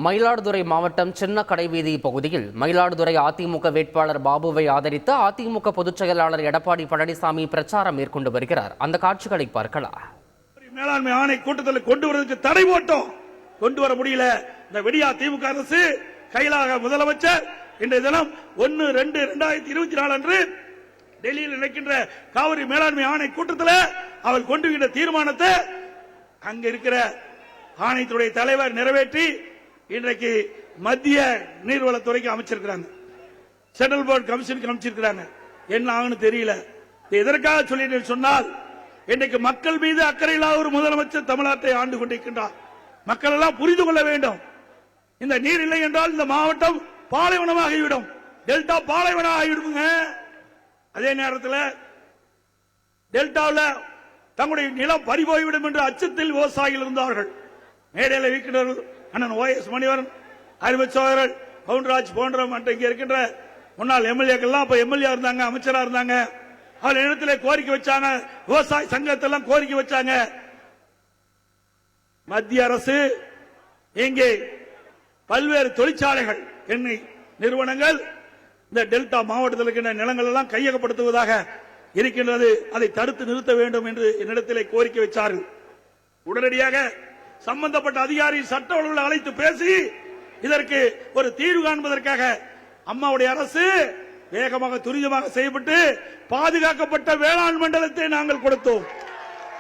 மயிலாடுதுறை மாவட்டம் சின்ன கடைவீதி பகுதியில் மயிலாடுதுறை அதிமுக வேட்பாளர் பாபுவை ஆதரித்து அதிமுக பொதுச் செயலாளர் எடப்பாடி பழனிசாமி பிரச்சாரம் மேற்கொண்டு வருகிறார். அந்த காட்சிகளை பார்க்கலாம். மேலாண்மை ஆணை கூட்டத்தில் கொண்டு வருவதற்கு தடை போட்டோம், கொண்டு வர முடியல. இந்த விடியா திமுக அரசு கையிலாக முதலமைச்சர் இன்றைய தினம் 1-2-2024 அன்று டெல்லியில் நடக்கின்ற காவிரி மேலாண்மை ஆணை கூட்டத்தில் அவர் கொண்டு வந்த தீர்மானத்தை அங்க இருக்கிற ஆணையத்துடைய தலைவர் நிறைவேற்றி இன்றைக்கு மத்திய நீர்வளத்துறைக்கு அமைச்சிருக்கிறாங்க, சென்ட்ரல் போர்டு கமிஷனுக்கு அமைச்சிருக்கிறாங்க. என்ன ஆகுன்னு தெரியல. எதற்காக சொல்லி சொன்னால், இன்றைக்கு மக்கள் மீது அக்கறை இல்லாத ஒரு முதலமைச்சர் தமிழ்நாட்டை ஆண்டு கொண்டிருக்கின்றார். மக்கள் எல்லாம் புரிந்து கொள்ள வேண்டும். இந்த நீர் இல்லை என்றால் இந்த மாவட்டம் பாலைவனமாகிவிடும், டெல்டா பாலைவனம் ஆகிவிடுங்க. அதே நேரத்தில் டெல்டாவில் தங்களுடைய நிலம் பறிபோய்விடும் என்ற அச்சத்தில் விவசாயிகள் இருந்தார்கள். மேடையில் இருக்கிறவர்கள் அண்ணன் OS மணிவரன், அறிவச்சோதரர், பவுன்ராஜ் போன்ற மற்ற இங்கே இருக்கின்ற முன்னாள் எம்எல்ஏக்கள்லாம் இப்ப எம்எல்ஏ இருந்தாங்க, அமைச்சரா இருந்தாங்க. அவர் இடத்துல கோரிக்கை வச்சாங்க, விவசாய சங்கத்தெல்லாம் கோரிக்கை வச்சாங்க. மத்திய அரசு இங்கே பல்வேறு தொழிற்சாலைகள், எண்ணெய் நிறுவனங்கள் இந்த டெல்டா மாவட்டத்தில் இருக்கின்ற நிலங்கள் எல்லாம் கையகப்படுத்துவதாக இருக்கின்றது. அதை தடுத்து நிறுத்த வேண்டும் என்று என்னிடத்திலே கோரிக்கை வச்சார்கள். உடனடியாக சம்பந்தப்பட்ட அதிகாரி சட்ட ஒழுங்குகளை அழைத்து பேசி இதற்கு ஒரு தீர்வு காண்பதற்காக அம்மாவுடைய அரசு வேகமாக துரிதமாக செய்யப்பட்டு பாதுகாக்கப்பட்ட வேளாண் மண்டலத்தை நாங்கள் கொடுத்தோம்.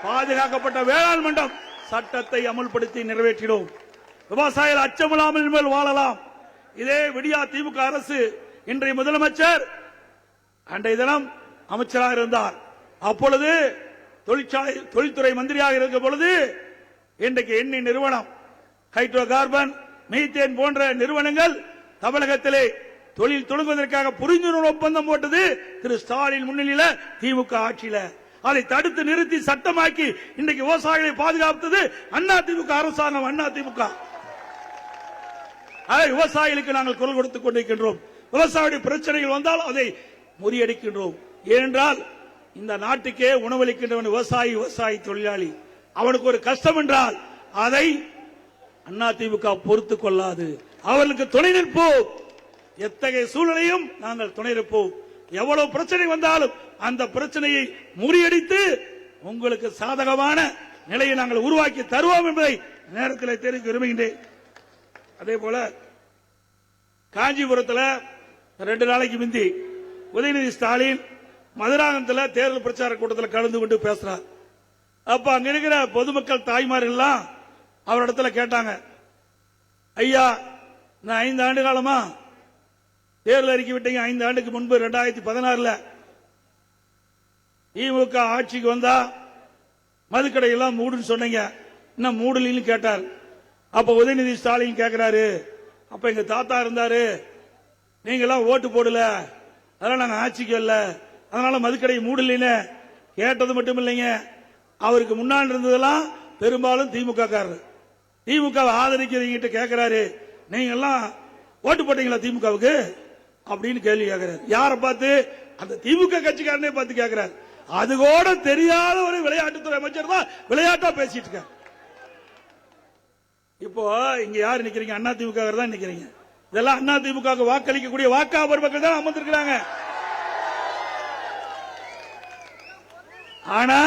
பாதுகாக்கப்பட்ட வேளாண் மண்டலம் சட்டத்தை அமல்படுத்தி நிறைவேற்றினோம். விவசாயிகள் அச்சமில்லாமல் மேல் வாழலாம். இதே விடியா திமுக அரசு இன்றைய முதலமைச்சர் அன்றைய தினம் அமைச்சராக இருந்தார். அப்பொழுது தொழில்துறை மந்திரியாக இருக்கும் பொழுது இன்றைக்கு எண்ணெய் நிறுவனம், ஹைட்ரோ கார்பன், மீத்தேன் போன்ற நிறுவனங்கள் தமிழகத்திலே தொழில் தொடங்குவதற்காக புரிந்துணர்வு ஒப்பந்தம் போட்டது திரு ஸ்டாலின் முன்னிலையில் திமுக ஆட்சியில். அதை தடுத்து நிறுத்தி சட்டமாக்கி இன்றைக்கு விவசாயிகளை பாதுகாத்தது அதிமுக அரசாங்கம். அதிமுக விவசாயிகளுக்கு நாங்கள் குரல் கொடுத்துக் கொண்டிருக்கின்றோம். விவசாயிகளுடைய பிரச்சனைகள் வந்தால் அதை முறியடிக்கின்றோம். ஏனென்றால் இந்த நாட்டுக்கே உணவளிக்கின்றவன் விவசாயி, விவசாயி தொழிலாளி. அவனுக்கு ஒரு கஷ்டம் என்றால் அதை அதிமுக பொறுத்துக் கொள்ளாது. அவர்களுக்கு துணை நிற்போம். எத்தகைய சூழ்நிலையும் நாங்கள் துணை நிற்போம். எவ்வளவு பிரச்சனை வந்தாலும் அந்த பிரச்சனையை முறியடித்து உங்களுக்கு சாதகமான நிலையை நாங்கள் உருவாக்கி தருவோம் என்பதை நேரத்தில் தெரிவிக்க விரும்புகின்றேன். அதே போல காஞ்சிபுரத்தில் 2 நாளைக்கு முந்தி உதயநிதி ஸ்டாலின் மதுராந்தகத்தில் தேர்தல் பிரச்சார கூட்டத்தில் கலந்து கொண்டு பேசுறார். அப்ப அங்க இருக்கிற பொதுமக்கள் தாய்மார்கள் எல்லாம் அவரிடத்துல கேட்டாங்க, ஐயா நான் 5 ஆண்டு காலமா தேர்தல் அறிக்கை விட்டீங்க. 5 ஆண்டுக்கு முன்பு 2016 திமுக ஆட்சிக்கு வந்தா மதுக்கடை எல்லாம் மூடுன்னு சொன்னீங்க, இன்னும் மூடலின்னு கேட்டார். அப்ப உதயநிதி ஸ்டாலின் கேட்கிறாரு, அப்ப எங்க தாத்தா இருந்தாரு, நீங்க எல்லாம் ஓட்டு போடல, அதனால நாங்க ஆட்சிக்கு இல்ல, அதனால மதுக்கடை மூடலின்னு கேட்டது மட்டும் இல்லைங்க, அவருக்கு முன்னாடி இருந்ததெல்லாம் பெரும்பாலும் திமுக காரர். திமுக ஆதரிக்கிறீங்க கேட்கிறாரு, நீங்க எல்லாம் ஓட்டு போட்டீங்களா திமுகவுக்கு அப்படின்னு கேள்வி கேட்கிறார். யாரை பார்த்து? அந்த திமுக கட்சிக்காரனே பார்த்து கேட்கிறார். அது கூட தெரியாத ஒரு விளையாட்டுத்துறை அமைச்சர் தான் விளையாட்டா பேசிட்டு இருக்கார். இப்போ இங்க யாரு நிக்கிறீங்க? அதிமுக தான் நிக்கிறீங்க. இதெல்லாம் அதிமுக வாக்களிக்கக்கூடிய வாக்காளர் மக்கள் தான் அமர்ந்திருக்கிறாங்க. ஆனா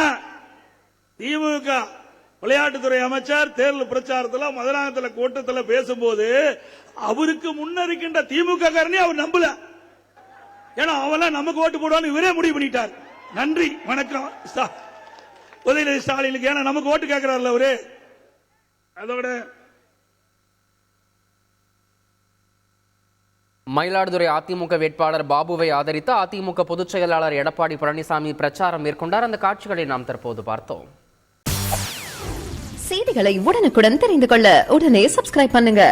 திமுக விளையாட்டுத்துறை அமைச்சர் தேர்தல் பிரச்சாரத்தில் மதுராந்தகத்தில் கூட்டத்தில் பேசும்போது அவருக்கு முன்னிருக்கின்ற திமுக காரனே அவர் நம்பல. ஏன்னா அவெல்லாம் நமக்கு ஓட்டு போடுவான்னு இவரே முடிவு பண்ணிட்டார். நன்றி வணக்கம் உதயநிதி ஸ்டாலினுக்கு. ஏன்னா நமக்கு ஓட்டு கேட்கிறார்ல அவரு. அதோட மயிலாடுதுறை அதிமுக வேட்பாளர் பாபுவை ஆதரித்து அதிமுக பொதுச் செயலாளர் எடப்பாடி பழனிசாமி பிரச்சாரம் மேற்கொண்டார். அந்த காட்சிகளை நாம் தற்போது பார்த்தோம். செய்திகளை உடனுக்குடன் தெரிந்து கொள்ள உடனே சப்ஸ்கிரைப் பண்ணுங்க.